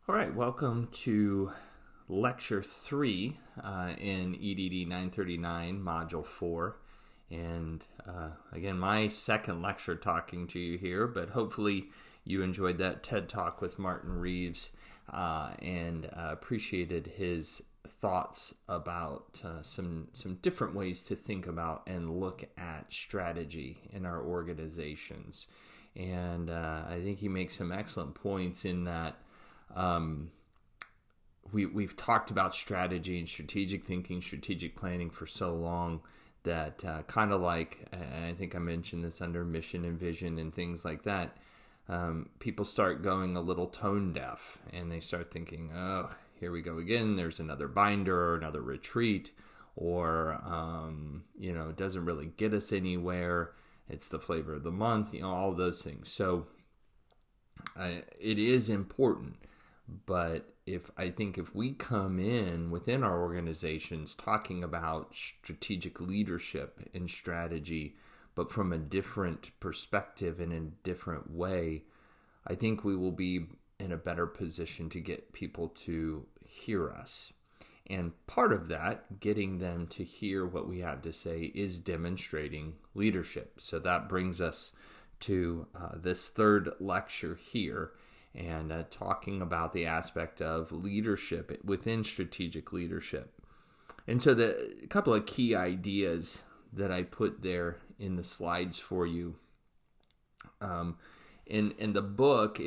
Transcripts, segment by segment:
All right, welcome to Lecture 3 in EDD 939, Module 4. And again, my second lecture talking to you here, but hopefully you enjoyed that TED Talk with Martin Reeves and appreciated his thoughts about some different ways to think about and look at strategy in our organizations. And I think he makes some excellent points in that we've talked about strategy and strategic thinking, strategic planning for so long that kind of like, and I think I mentioned this under mission and vision and things like that, people start going a little tone deaf and they start thinking, oh, here we go again. There's another binder or another retreat, or, it doesn't really get us anywhere. It's the flavor of the month, all those things. So it is important. But if we come in within our organizations talking about strategic leadership and strategy, but from a different perspective and in a different way, I think we will be in a better position to get people to hear us. And part of that, getting them to hear what we have to say, is demonstrating leadership. So that brings us to this third lecture here, and talking about the aspect of leadership within strategic leadership. And so a couple of key ideas that I put there in the slides for you. In the book,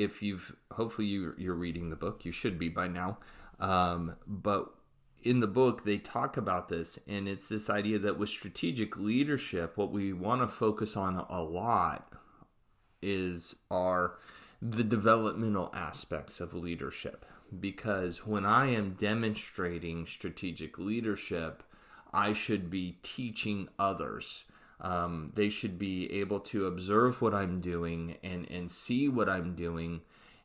hopefully you're reading the book, you should be by now. But in the book, they talk about this, and it's this idea that with strategic leadership, what we want to focus on a lot are the developmental aspects of leadership. Because when I am demonstrating strategic leadership, I should be teaching others. They should be able to observe what I'm doing and see what I'm doing,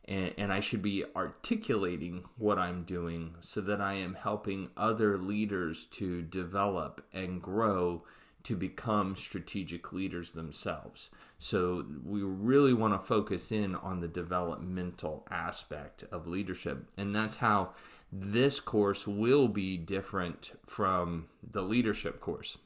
and I should be articulating what I'm doing so that I am helping other leaders to develop and grow to become strategic leaders themselves. So we really want to focus in on the developmental aspect of leadership. And that's how this course will be different from the leadership course.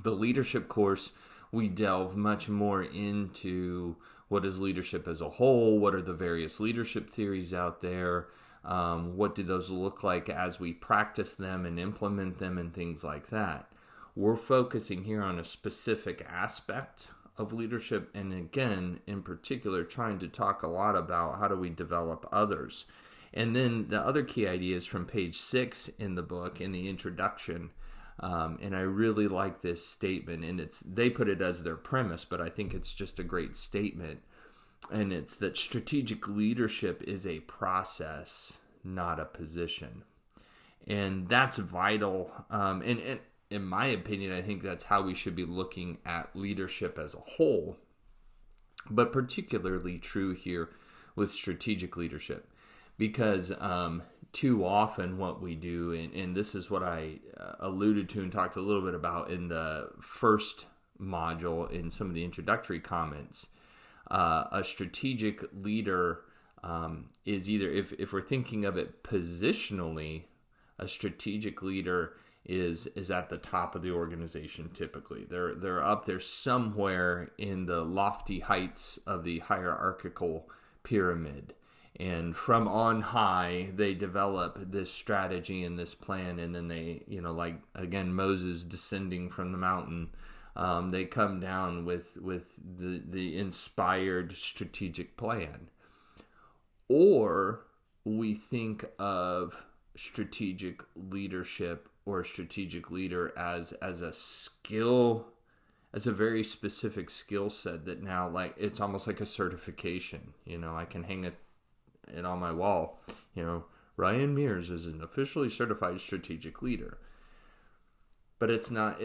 The leadership course, we delve much more into what is leadership as a whole, what are the various leadership theories out there, what do those look like as we practice them and implement them and things like that. We're focusing here on a specific aspect of leadership, and again, in particular, trying to talk a lot about how do we develop others. And then the other key ideas from page 6 in the book, in the introduction, and I really like this statement, and they put it as their premise, but I think it's just a great statement, and it's that strategic leadership is a process, not a position. And that's vital, and in my opinion, I think that's how we should be looking at leadership as a whole, but particularly true here with strategic leadership, because too often what we do, and this is what I alluded to and talked a little bit about in the first module in some of the introductory comments, a strategic leader is either, if we're thinking of it positionally, a strategic leader is at the top of the organization typically. They're up there somewhere in the lofty heights of the hierarchical pyramid. And from on high, they develop this strategy and this plan, and then they, like, again, Moses descending from the mountain, they come down with the inspired strategic plan. Or we think of strategic leadership or a strategic leader as a skill, as a very specific skill set that now, like, it's almost like a certification. I can hang it on my wall. Ryan Mears is an officially certified strategic leader. But it's not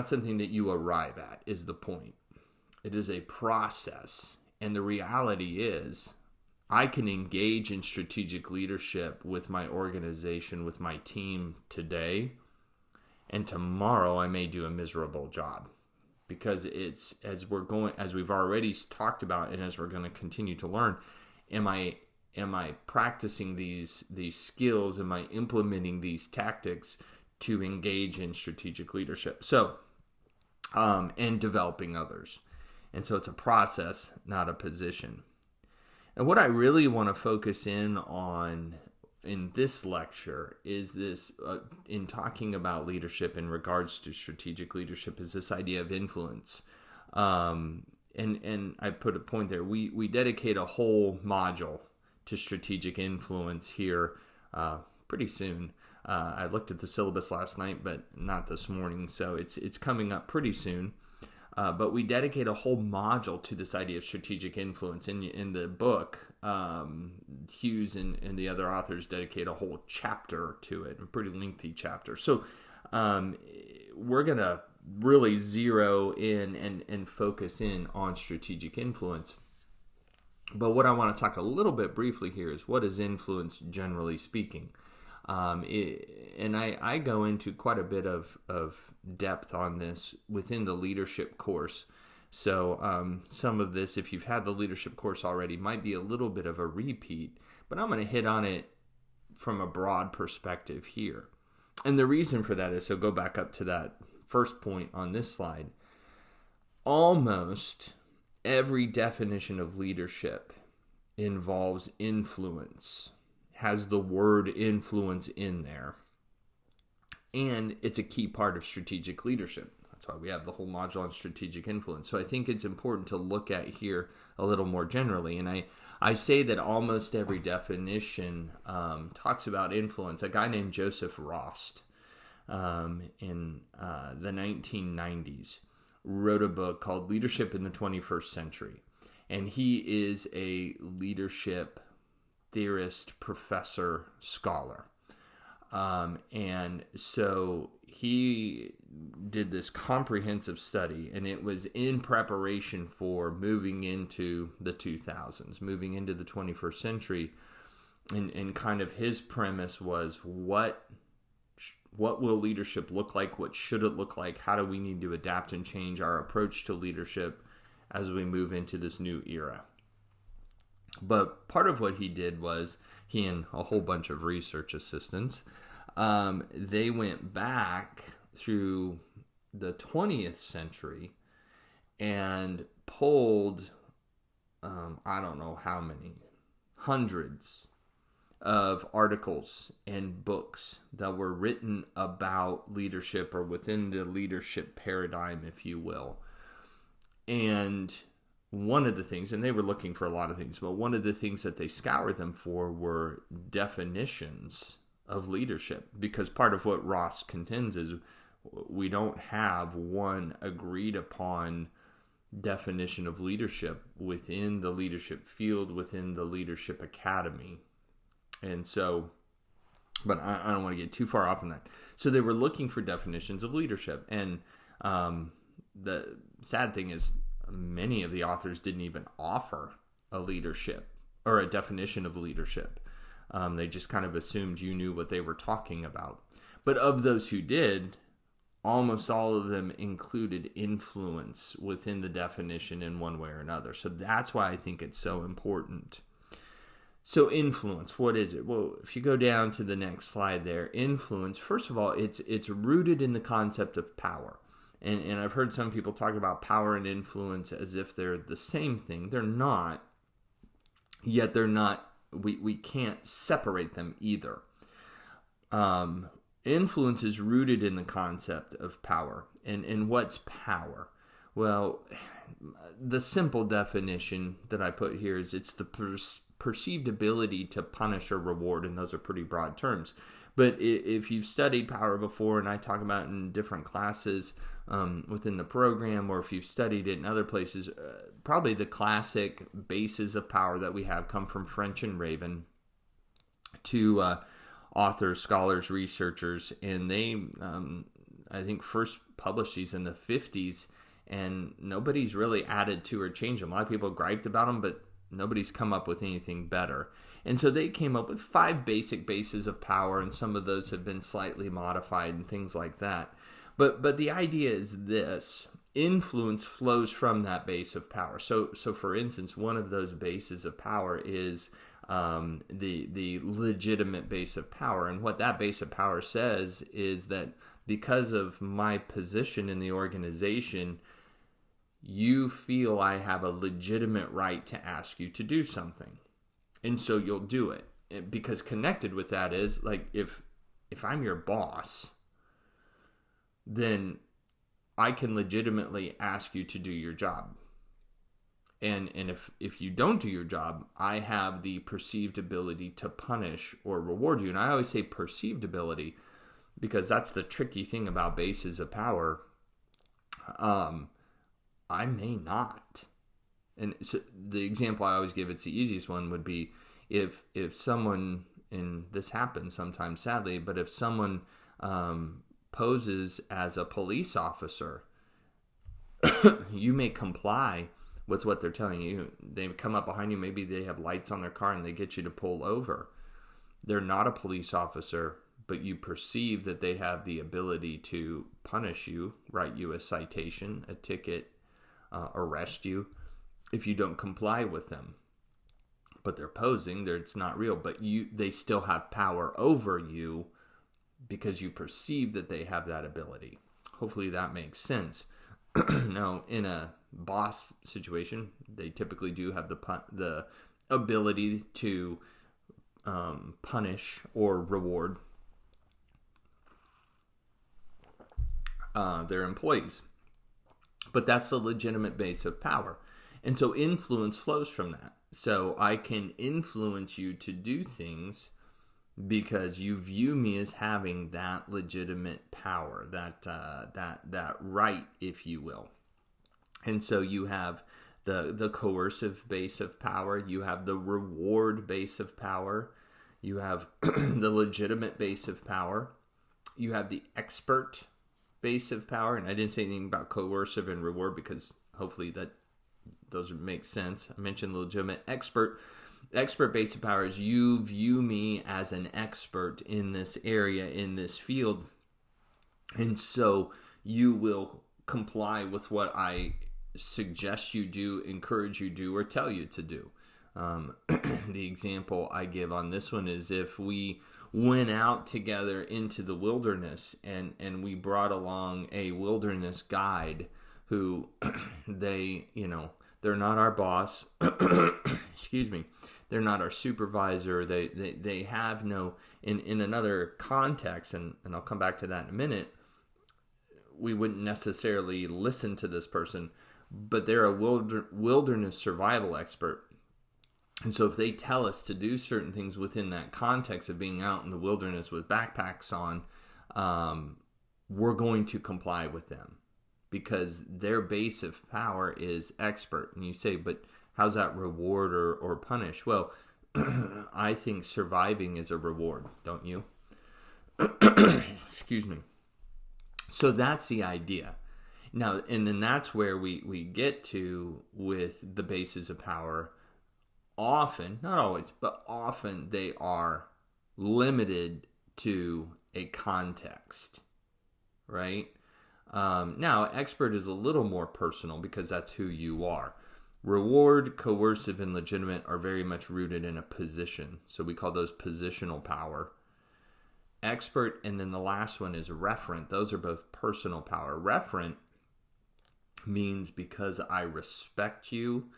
something that you arrive at, is the point. It is a process. And the reality is, I can engage in strategic leadership with my organization, with my team today, and tomorrow I may do a miserable job. Because as we've already talked about, and as we're going to continue to learn, am I am I practicing these skills? Am I implementing these tactics to engage in strategic leadership? So, and developing others. And so it's a process, not a position. And what I really want to focus in on in this lecture is this, in talking about leadership in regards to strategic leadership, is this idea of influence. And I put a point there. We dedicate a whole module to strategic influence here pretty soon. I looked at the syllabus last night, but not this morning, so it's coming up pretty soon. But we dedicate a whole module to this idea of strategic influence. In the book, Hughes and the other authors dedicate a whole chapter to it, a pretty lengthy chapter. So we're going to really zero in and focus in on strategic influence. But what I want to talk a little bit briefly here is, what is influence generally speaking? And I go into quite a bit of depth on this within the leadership course. So some of this, if you've had the leadership course already, might be a little bit of a repeat, but I'm going to hit on it from a broad perspective here. And the reason for that is, so go back up to that first point on this slide. Almost every definition of leadership involves influence, has the word influence in there, and it's a key part of strategic leadership. That's why we have the whole module on strategic influence. So I think it's important to look at here a little more generally, and I say that almost every definition talks about influence. A guy named Joseph Rost in the 1990s wrote a book called Leadership in the 21st Century, and he is a leadership theorist, professor, scholar. And so he did this comprehensive study, and it was in preparation for moving into the 2000s, moving into the 21st century. And kind of his premise was, what will leadership look like? What should it look like? How do we need to adapt and change our approach to leadership as we move into this new era? But part of what he did was, he and a whole bunch of research assistants, they went back through the 20th century and pulled, I don't know how many, hundreds of articles and books that were written about leadership, or within the leadership paradigm, if you will. And one of the things, and they were looking for a lot of things, but one of the things that they scoured them for were definitions of leadership. Because part of what Ross contends is, we don't have one agreed upon definition of leadership within the leadership field, within the leadership academy. And so, but I don't want to get too far off on that. So they were looking for definitions of leadership. And the sad thing is, many of the authors didn't even offer a leadership or a definition of leadership. They just kind of assumed you knew what they were talking about. But of those who did, almost all of them included influence within the definition in one way or another. So that's why I think it's so important. So influence, what is it? Well, if you go down to the next slide there, influence, first of all, it's rooted in the concept of power. And I've heard some people talk about power and influence as if they're the same thing. They're not, yet they're not, we can't separate them either. Influence is rooted in the concept of power. And what's power? Well, the simple definition that I put here is, it's the perceived ability to punish or reward, and those are pretty broad terms. But if you've studied power before, and I talk about it in different classes within the program, or if you've studied it in other places, probably the classic bases of power that we have come from French and Raven, two authors, scholars, researchers, and they, I think, first published these in the 50s, and nobody's really added to or changed them. A lot of people griped about them, but nobody's come up with anything better. And so they came up with 5 basic bases of power, and some of those have been slightly modified and things like that. But the idea is this: influence flows from that base of power. So for instance, one of those bases of power is the legitimate base of power. And what that base of power says is that because of my position in the organization, you feel I have a legitimate right to ask you to do something. And so you'll do it. Because connected with that is, like, if I'm your boss, then I can legitimately ask you to do your job. And if you don't do your job, I have the perceived ability to punish or reward you. And I always say perceived ability because that's the tricky thing about bases of power. I may not. And so the example I always give, it's the easiest one, would be if someone, and this happens sometimes sadly, but if someone poses as a police officer, you may comply with what they're telling you. They come up behind you, maybe they have lights on their car and they get you to pull over. They're not a police officer, but you perceive that they have the ability to punish you, write you a citation, a ticket, arrest you if you don't comply with them. But they're posing, it's not real, but they still have power over you because you perceive that they have that ability. Hopefully that makes sense. Now, in a boss situation, they typically do have the ability to punish or reward their employees. But that's the legitimate base of power. And so influence flows from that. So I can influence you to do things because you view me as having that legitimate power, that right, if you will. And so you have the coercive base of power, you have the reward base of power, you have the legitimate base of power, you have the expert base of power. And I didn't say anything about coercive and reward because hopefully those make sense. I mentioned the legitimate expert. Expert base of power is you view me as an expert in this area, in this field. And so you will comply with what I suggest you do, encourage you do, or tell you to do. The example I give on this one is if we went out together into the wilderness and we brought along a wilderness guide who they're not our boss. Excuse me. They're not our supervisor. They have no, in another context, and I'll come back to that in a minute, we wouldn't necessarily listen to this person, but they're a wilderness survival expert. And so if they tell us to do certain things within that context of being out in the wilderness with backpacks on, we're going to comply with them because their base of power is expert. And you say, but how's that reward or punish? Well, I think surviving is a reward, don't you? Excuse me. So that's the idea. Now, and then that's where we get to with the bases of power. Often, not always, but often they are limited to a context, right? Now, expert is a little more personal because that's who you are. Reward, coercive, and legitimate are very much rooted in a position. So we call those positional power. Expert, and then the last one is referent. Those are both personal power. Referent means because I respect you,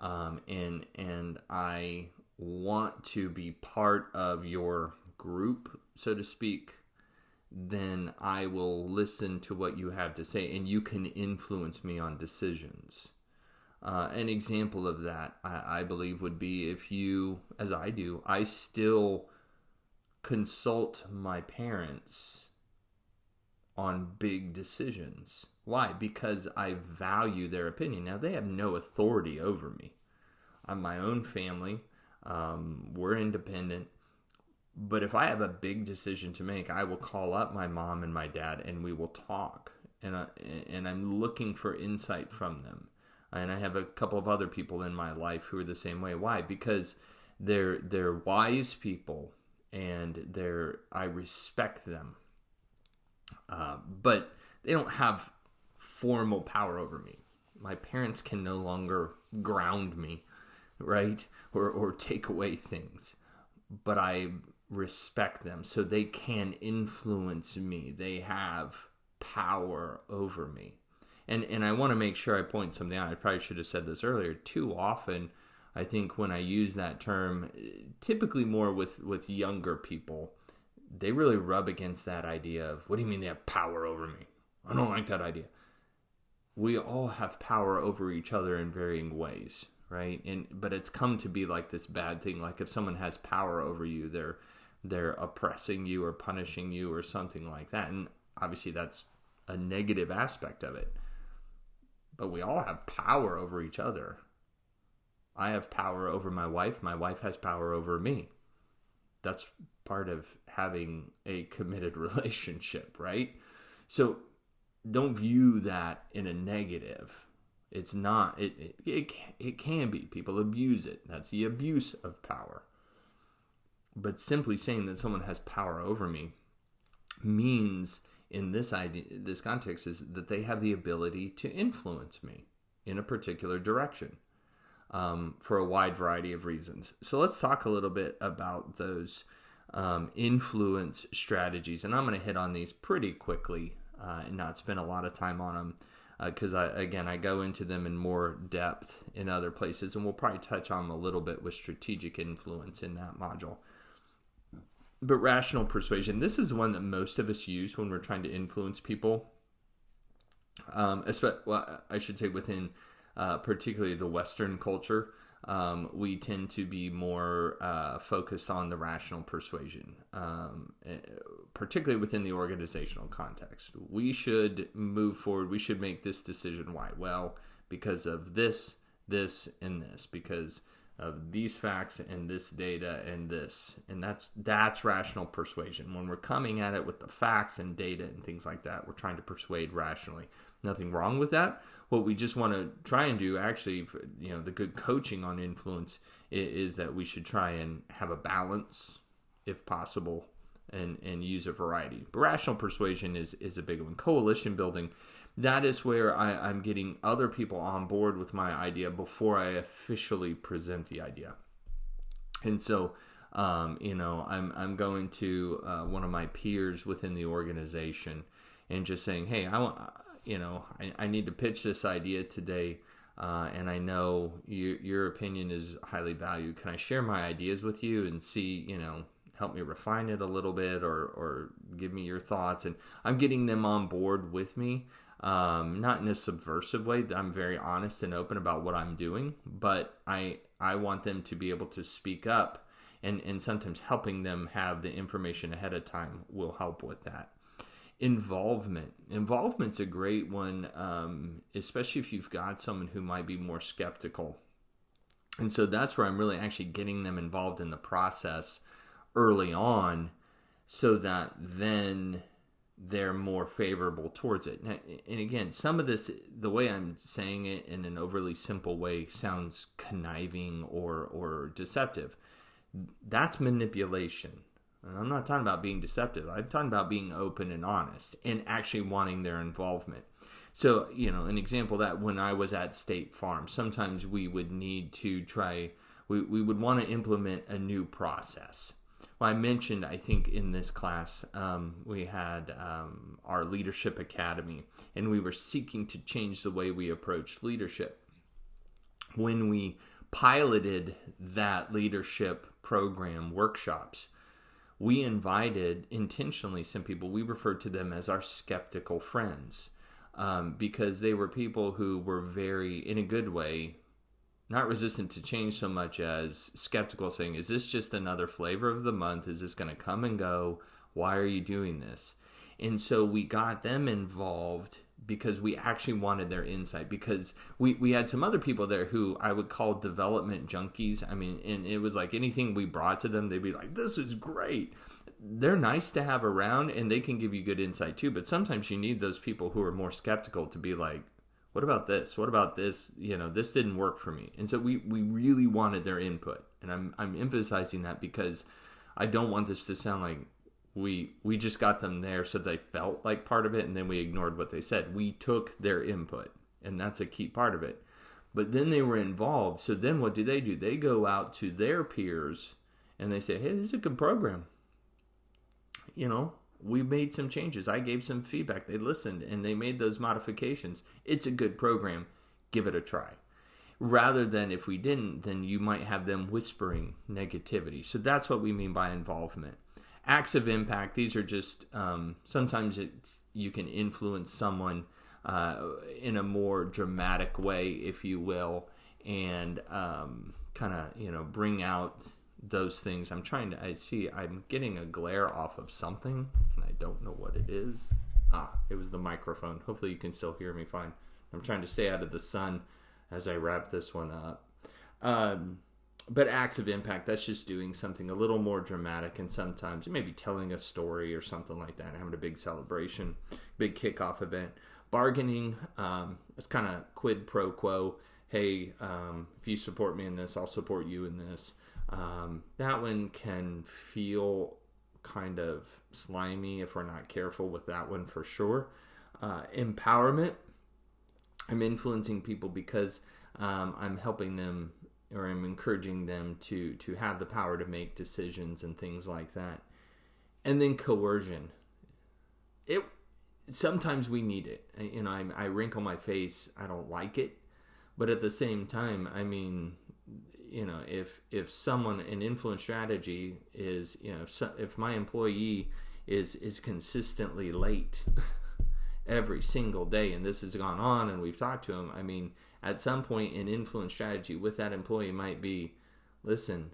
and I want to be part of your group, so to speak, then I will listen to what you have to say, and you can influence me on decisions. An example of that, I believe, would be if you, as I do, I still consult my parents on big decisions. Why? Because I value their opinion. Now, they have no authority over me. I'm my own family. We're independent. But if I have a big decision to make, I will call up my mom and my dad and we will talk. And I'm looking for insight from them. And I have a couple of other people in my life who are the same way. Why? Because they're wise people and I respect them. But they don't have formal power over me. My parents can no longer ground me. right? Or take away things. But I respect them so they can influence me. They have power over me. And I want to make sure I point something out. I probably should have said this earlier. Too often, I think when I use that term, typically more with younger people, they really rub against that idea of, what do you mean they have power over me? I don't like that idea. We all have power over each other in varying ways, right? But it's come to be like this bad thing. Like if someone has power over you, they're oppressing you or punishing you or something like that. And obviously that's a negative aspect of it. But we all have power over each other. I have power over my wife. My wife has power over me. That's part of having a committed relationship, right? So don't view that in a negative. It's not. It can be. People abuse it. That's the abuse of power. But simply saying that someone has power over me means, in this context, is that they have the ability to influence me in a particular direction for a wide variety of reasons. So let's talk a little bit about those influence strategies. And I'm going to hit on these pretty quickly and not spend a lot of time on them because, I go into them in more depth in other places. And we'll probably touch on them a little bit with strategic influence in that module. But rational persuasion, this is the one that most of us use when we're trying to influence people. I should say within particularly the Western culture, we tend to be more focused on the rational persuasion, particularly within the organizational context. We should move forward. We should make this decision. Why? Well, because of this, and this, because of these facts and this data and this. And that's rational persuasion. When we're coming at it with the facts and data and things like that, we're trying to persuade rationally. Nothing wrong with that. What we just want to try and do, actually, the good coaching on influence is that we should try and have a balance, if possible, and use a variety. But rational persuasion is a big one. Coalition building, that is where I'm getting other people on board with my idea before I officially present the idea. And so, I'm going to one of my peers within the organization and just saying, hey, I need to pitch this idea today, and I know your opinion is highly valued. Can I share my ideas with you and see, help me refine it a little bit or give me your thoughts? And I'm getting them on board with me, not in a subversive way. I'm very honest and open about what I'm doing, but I want them to be able to speak up, and sometimes helping them have the information ahead of time will help with that. Involvement's a great one, especially if you've got someone who might be more skeptical. And so that's where I'm really actually getting them involved in the process early on so that then they're more favorable towards it. And again, some of this, the way I'm saying it in an overly simple way, sounds conniving or deceptive. That's manipulation. I'm not talking about being deceptive. I'm talking about being open and honest and actually wanting their involvement. So, an example of that, when I was at State Farm, sometimes we would need to we would want to implement a new process. Well, I mentioned, I think in this class, we had our Leadership Academy, and we were seeking to change the way we approached leadership. When we piloted that leadership program workshops, we invited intentionally some people. We referred to them as our skeptical friends because they were people who were very, in a good way, not resistant to change so much as skeptical, saying, is this just another flavor of the month? Is this going to come and go? Why are you doing this? And so we got them involved because we actually wanted their insight, because we had some other people there who I would call development junkies. I mean, and it was like anything we brought to them, they'd be like, this is great. They're nice to have around and they can give you good insight too. But sometimes you need those people who are more skeptical to be like, what about this? What about this? This didn't work for me. And so we really wanted their input. And I'm emphasizing that because I don't want this to sound like we just got them there so they felt like part of it and then we ignored what they said. We took their input, and that's a key part of it. But then they were involved. So then what do? They go out to their peers and they say, hey, this is a good program. We made some changes. I gave some feedback. They listened and they made those modifications. It's a good program. Give it a try. Rather than if we didn't, then you might have them whispering negativity. So that's what we mean by involvement. Acts of impact, these are just, sometimes you can influence someone in a more dramatic way, if you will, and kind of, bring out those things. I'm getting a glare off of something, and I don't know what it is. It was the microphone. Hopefully you can still hear me fine. I'm trying to stay out of the sun as I wrap this one up. But acts of impact, that's just doing something a little more dramatic, and sometimes it may be telling a story or something like that, having a big celebration, big kickoff event. Bargaining, it's kind of quid pro quo. Hey, if you support me in this, I'll support you in this. That one can feel kind of slimy if we're not careful with that one for sure. Empowerment, I'm influencing people because I'm helping them, or I'm encouraging them to have the power to make decisions and things like that. And then coercion. Sometimes we need it. I wrinkle my face. I don't like it. But at the same time, if someone, an influence strategy is, if my employee is consistently late every single day, and this has gone on and we've talked to them, at some point an influence strategy with that employee might be, listen,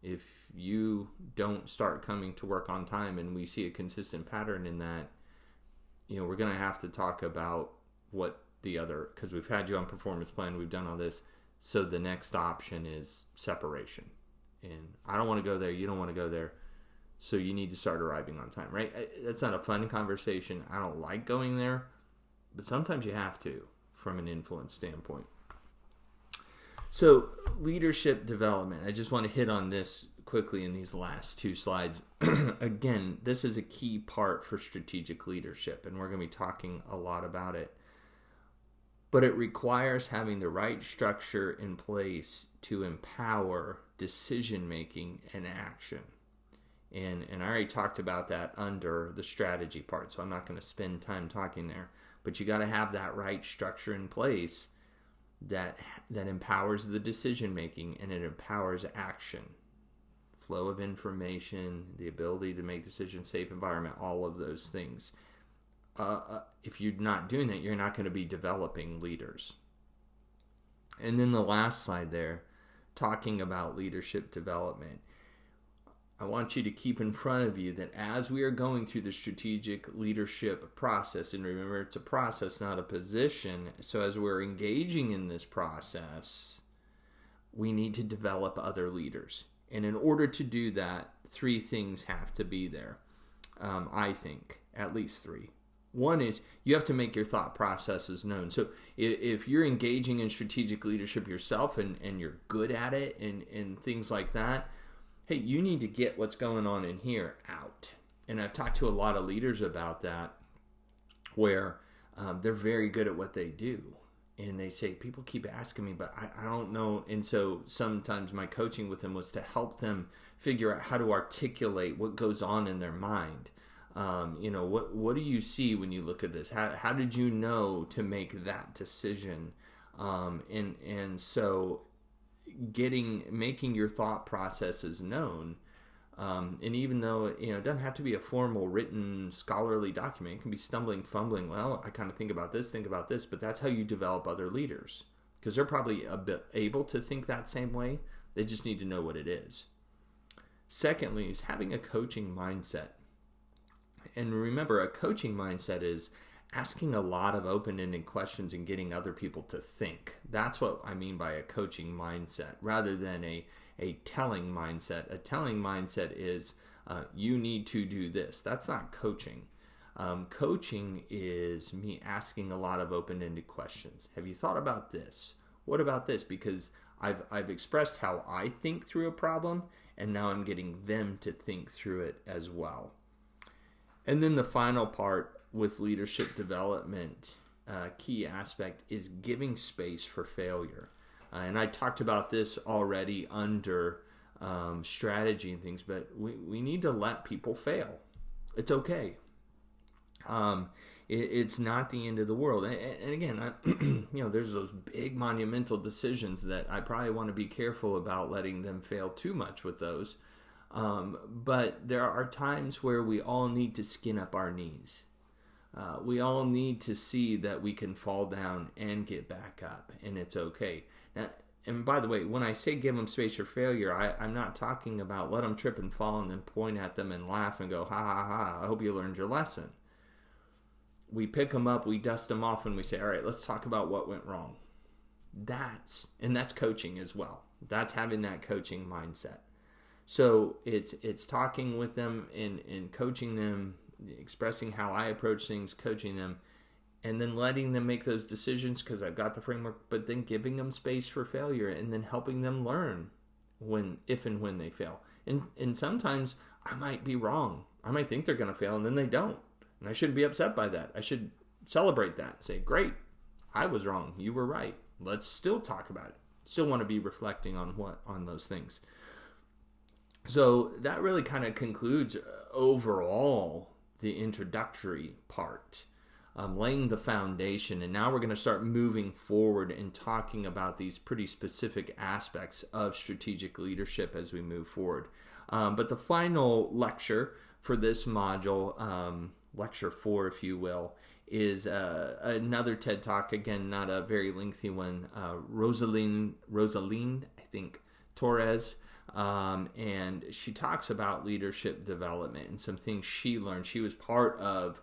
if you don't start coming to work on time and we see a consistent pattern in that, we're going to have to talk about because we've had you on performance plan, we've done all this. So the next option is separation. And I don't want to go there. You don't want to go there. So you need to start arriving on time, right? That's not a fun conversation. I don't like going there, but sometimes you have to from an influence standpoint. So leadership development, I just want to hit on this quickly in these last two slides. Again, this is a key part for strategic leadership, and we're going to be talking a lot about it. But it requires having the right structure in place to empower decision-making and action. And I already talked about that under the strategy part, so I'm not going to spend time talking there. But you got to have that right structure in place that empowers the decision-making and it empowers action. Flow of information, the ability to make decisions, safe environment, all of those things. If you're not doing that, you're not going to be developing leaders. And then the last slide there, talking about leadership development. I want you to keep in front of you that as we are going through the strategic leadership process, and remember it's a process, not a position, so as we're engaging in this process, we need to develop other leaders. And in order to do that, three things have to be there. I think, at least three. One is you have to make your thought processes known. So if you're engaging in strategic leadership yourself and you're good at it and things like that, hey, you need to get what's going on in here out. And I've talked to a lot of leaders about that where they're very good at what they do. And they say, people keep asking me, but I don't know. And so sometimes my coaching with them was to help them figure out how to articulate what goes on in their mind. What do you see when you look at this? How did you know to make that decision? And so making your thought processes known, and even though it doesn't have to be a formal written scholarly document, it can be fumbling. Well, I kind of think about this, but that's how you develop other leaders, because they're probably a bit able to think that same way. They just need to know what it is. Secondly, is having a coaching mindset. And remember, a coaching mindset is asking a lot of open-ended questions and getting other people to think. That's what I mean by a coaching mindset, rather than a telling mindset. A telling mindset is you need to do this. That's not coaching. Coaching is me asking a lot of open-ended questions. Have you thought about this? What about this? Because I've expressed how I think through a problem, and now I'm getting them to think through it as well. And then the final part with leadership development key aspect is giving space for failure. And I talked about this already under strategy and things, but we need to let people fail. It's okay. It's not the end of the world. And again, there's those big monumental decisions that I probably want to be careful about letting them fail too much with those. But there are times where we all need to skin up our knees. We all need to see that we can fall down and get back up, and it's okay. Now, and by the way, when I say give them space for failure, I'm not talking about let them trip and fall and then point at them and laugh and go, ha, ha, ha, I hope you learned your lesson. We pick them up, we dust them off, and we say, all right, let's talk about what went wrong. That's coaching as well. That's having that coaching mindset. So it's talking with them and coaching them, expressing how I approach things, coaching them, and then letting them make those decisions because I've got the framework, but then giving them space for failure and then helping them learn if and when they fail. And sometimes I might be wrong. I might think they're going to fail and then they don't. And I shouldn't be upset by that. I should celebrate that and say, great, I was wrong. You were right. Let's still talk about it. Still want to be reflecting on those things. So that really kind of concludes overall the introductory part, laying the foundation. And now we're going to start moving forward and talking about these pretty specific aspects of strategic leadership as we move forward. But the final lecture for this module, lecture 4, if you will, is another TED Talk. Again, not a very lengthy one. Rosaline, I think, Torres. And she talks about leadership development and some things she learned. She was part of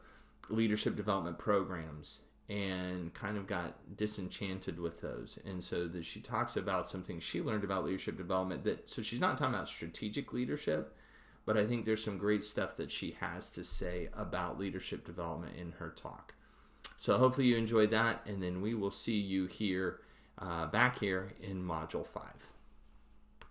leadership development programs and kind of got disenchanted with those. And so she talks about some things she learned about leadership development. So she's not talking about strategic leadership, but I think there's some great stuff that she has to say about leadership development in her talk. So hopefully you enjoyed that, and then we will see you here, back here in Module 5.